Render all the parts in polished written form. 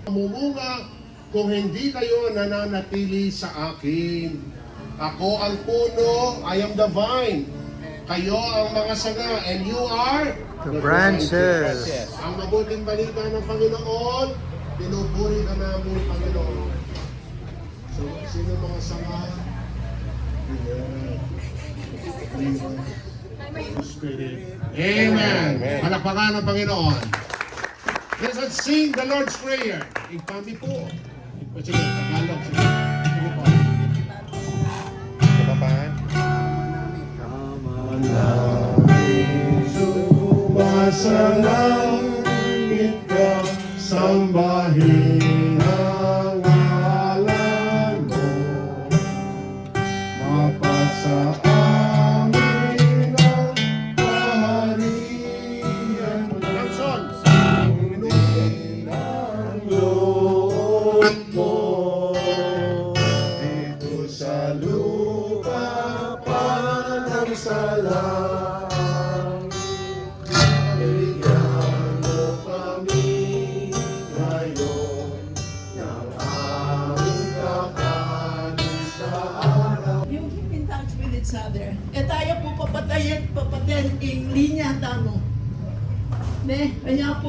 Mumunga kung hindi kayo nananatili sa akin. Ako ang puno, I am the vine. Kayo ang mga sanga, and you are The branches. Ang mabuting balita ng Panginoon, pinupuri ka namin, Panginoon. So, sino mga sanga? Spirit. Amen. Palakpakan ng Panginoon. Let's sing the Lord's Prayer. Igpami po. Sige, Tagalog. Sige po. Kapapan. Sumasalangit ka, sambahin ang ngalan mo. Mapasa amin ang kaharian mo. Sambahin ang loob mo. Dito sa lupa parang sa langit. Other. Tayo po papatayin yung linya tamo. Ne, kanya po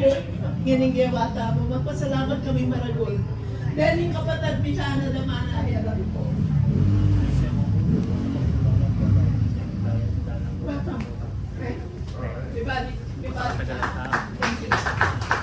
ginagawa tamo. Magpasalamat kami maragol. Then yung kapatid Bishana naman ayaw po. Welcome. Okay. Bibalik. Thank you.